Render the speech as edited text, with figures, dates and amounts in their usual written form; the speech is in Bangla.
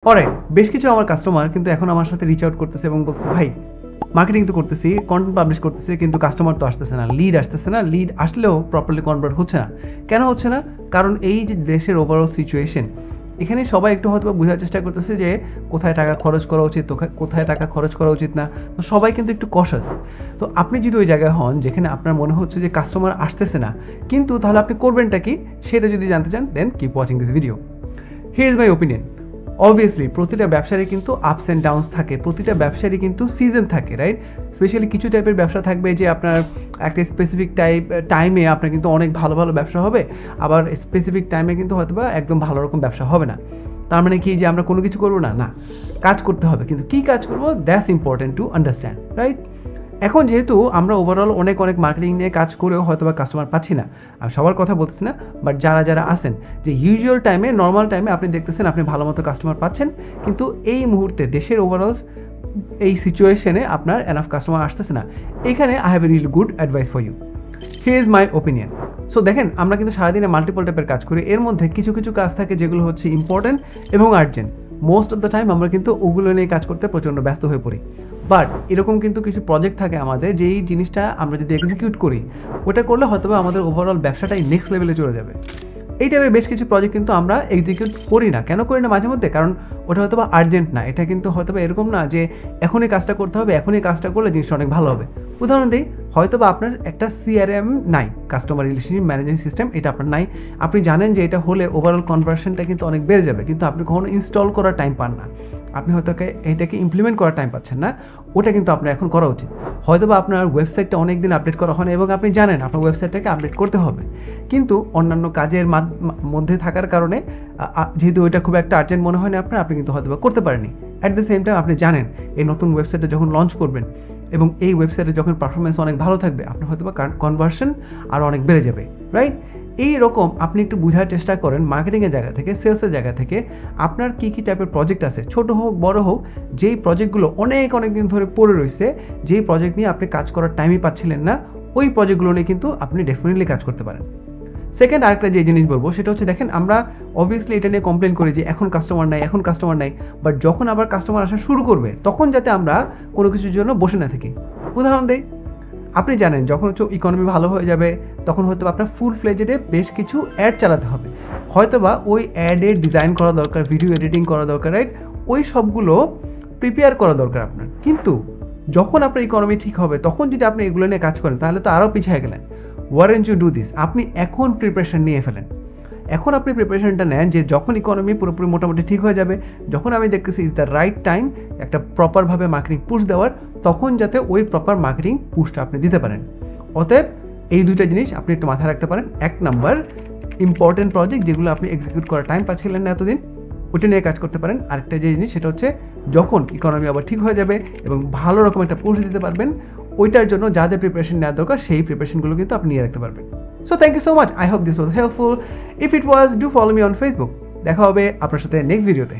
অলরাইট, বেশ কিছু আমার কাস্টমার কিন্তু এখন আমার সাথে রিচ আউট করতেছে এবং বলতেছে, ভাই মার্কেটিং তো করতেছি, কন্টেন্ট পাবলিশ করতেছি, কিন্তু কাস্টমার তো আসতেছে না, লিড আসতেছে না, লিড আসলেও প্রপারলি কনভার্ট হচ্ছে না। কেন হচ্ছে না? কারণ এই যে দেশের ওভারঅল সিচুয়েশন, এখানে সবাই একটু হয়তো বোঝার চেষ্টা করতেছে যে কোথায় টাকা খরচ করা উচিত, কোথায় টাকা খরচ করা উচিত না। তো সবাই কিন্তু একটু কশাস। তো আপনি যদি ওই জায়গায় হন যেখানে আপনার মনে হচ্ছে যে কাস্টমার আসতেছে না, কিন্তু তাহলে আপনি করবেনটা কি সেটা যদি জানতে চান, then keep watching this video. Here is my opinion. Obviously প্রতিটা ব্যবসারই কিন্তু আপস অ্যান্ড ডাউনস থাকে, প্রতিটা ব্যবসারই কিন্তু সিজন থাকে, রাইট? স্পেশালি কিছু টাইপের ব্যবসা থাকবে যে আপনার একটা স্পেসিফিক টাইমে আপনার কিন্তু অনেক ভালো ভালো ব্যবসা হবে, আবার স্পেসিফিক টাইমে কিন্তু হয়তো বা একদম ভালো রকম ব্যবসা হবে না। তার মানে কি যে আমরা কোনো কিছু করবো না? না, কাজ করতে হবে, কিন্তু কী কাজ করবো that's important to understand, right? এখন যেহেতু আমরা ওভারঅল অনেক মার্কেটিং নিয়ে কাজ করেও হয়তো বা কাস্টমার পাচ্ছি না, আমি সবার কথা বলতেছি না, বাট যারা আছেন যে ইউজুয়াল টাইমে, নর্মাল টাইমে আপনি দেখতেছেন আপনি ভালো মতো কাস্টমার পাচ্ছেন, কিন্তু এই মুহূর্তে দেশের ওভারঅল এই সিচুয়েশনে আপনার এনাফ কাস্টমার আসতেছে না। এখানে I have a really good advice for you. Here is my opinion. So দেখেন, আমরা কিন্তু সারাদিনে মাল্টিপল টাইপের কাজ করি, এর মধ্যে কিছু কিছু কাজ থাকে যেগুলো হচ্ছে ইম্পর্টেন্ট এবং urgent. Most of the time আমরা কিন্তু ওগুলো নিয়ে কাজ করতে প্রচণ্ড ব্যস্ত হয়ে পড়ি। বাট এরকম কিন্তু কিছু প্রজেক্ট থাকে আমাদের, যেই জিনিসটা আমরা যদি এক্সিকিউট করি, ওটা করলে হয়তো আমাদের ওভারঅল ব্যবসাটাই নেক্সট লেভেলে চলে যাবে। এই টাইপের বেশ কিছু প্রজেক্ট কিন্তু আমরা এক্সিকিউট করি না। কেন করি না মাঝে মধ্যে? কারণ ওটা হয়তো বা আর্জেন্ট না, এটা কিন্তু হয়তো বা এরকম না যে এখনই কাজটা করতে হবে, এখনই কাজটা করলে জিনিসটা অনেক ভালো হবে। উদাহরণ দিই, হয়তো বা আপনার একটা CRM নাই, কাস্টমার রিলেশনশিপ ম্যানেজমেন্ট সিস্টেম, এটা আপনার নাই। আপনি জানেন যে এটা হলে ওভারঅল কনভার্সনটা কিন্তু অনেক বেড়ে যাবে, কিন্তু আপনি কখনো ইনস্টল করার টাইম পান না, আপনি হয়তো এটাকে ইমপ্লিমেন্ট করার টাইম পাচ্ছেন না। ওটা কিন্তু আপনার এখন করা উচিত। হয়তো বা আপনার ওয়েবসাইটটা অনেক দিন আপডেট করা হয় না এবং আপনি জানেন আপনার ওয়েবসাইটটাকে আপডেট করতে হবে, কিন্তু অন্যান্য কাজের মধ্যে থাকার কারণে যেহেতু ওইটা খুব একটা আর্জেন্ট মনে হয় না আপনি কিন্তু হয়তো বা করতে পারেননি। অ্যাট দ্য সেম টাইম আপনি জানেন এই নতুন ওয়েবসাইটটা যখন লঞ্চ করবেন এবং এই ওয়েবসাইটে যখন পারফরমেন্স অনেক ভালো থাকবে, আপনার হয়তো বা কনভার্সন আরও অনেক বেড়ে যাবে, রাইট? এই রকম আপনি একটু বোঝার চেষ্টা করেন মার্কেটিংয়ের জায়গা থেকে, সেলসের জায়গা থেকে, আপনার কী কী টাইপের প্রজেক্ট আছে, ছোট হোক বড় হোক, যেই প্রজেক্টগুলো অনেক দিন ধরে পড়ে রয়েছে, যেই প্রজেক্ট নিয়ে আপনি কাজ করার টাইমই পাচ্ছিলেন না, ওই প্রজেক্টগুলো নিয়ে কিন্তু আপনি ডেফিনেটলি কাজ করতে পারেন। সেকেন্ড আরেকটা যে জিনিস বলবো সেটা হচ্ছে, দেখেন আমরা অবভিয়াসলি এটা নিয়ে কমপ্লেন করি যে এখন কাস্টমার নাই, বাট যখন আবার কাস্টমার আসা শুরু করবে তখন যাতে আমরা কোনো কিছুর জন্য বসে না থাকি। উদাহরণ দেই, আপনি জানেন যখন হচ্ছে ইকোনমি ভালো হয়ে যাবে, তখন হয়তো আপনার ফুল ফ্লেজেডে বেশ কিছু অ্যাড চালাতে হবে, হয়তোবা ওই অ্যাডের ডিজাইন করা দরকার, ভিডিও এডিটিং করা দরকার, রাইট? ওই সবগুলো প্রিপেয়ার করা দরকার আপনার। কিন্তু যখন আপনার ইকোনমি ঠিক হবে তখন যদি আপনি এগুলো নিয়ে কাজ করেন তাহলে তো আরও পিছিয়ে গেলেন। Weren't you do this? আপনি এখন প্রিপারেশন নিয়ে ফেলেন, এখন আপনি প্রিপারেশনটা নেন যে যখন ইকোনমি পুরোপুরি মোটামুটি ঠিক হয়ে যাবে, যখন আমি দেখতেছি ইজ দ্য রাইট টাইম একটা প্রপারভাবে মার্কেটিং পুশ দেওয়ার, তখন যাতে ওই প্রপার মার্কেটিং পুশটা আপনি দিতে পারেন। অতএব এই দুইটা জিনিস আপনি একটু মাথায় রাখতে পারেন। এক নাম্বার, ইম্পর্টেন্ট প্রজেক্ট যেগুলো আপনি এক্সিকিউট করার টাইম পাচ্ছিলেন না এতদিন, ওটা নিয়ে কাজ করতে পারেন। আরেকটা যে জিনিস সেটা হচ্ছে, যখন ইকোনমি আবার ঠিক হয়ে যাবে এবং ভালো রকম একটা পুশ দিতে পারবেন, ওইটার জন্য যা যা প্রিপারেশন নেওয়া দরকার সেই প্রিপারেশনগুলো কিন্তু আপনি নিয়ে রাখতে পারবেন। So thank you so much. I hope this was helpful. If it was, do follow me on Facebook. দেখা হবে আপনার সাথে নেক্সট ভিডিওতে।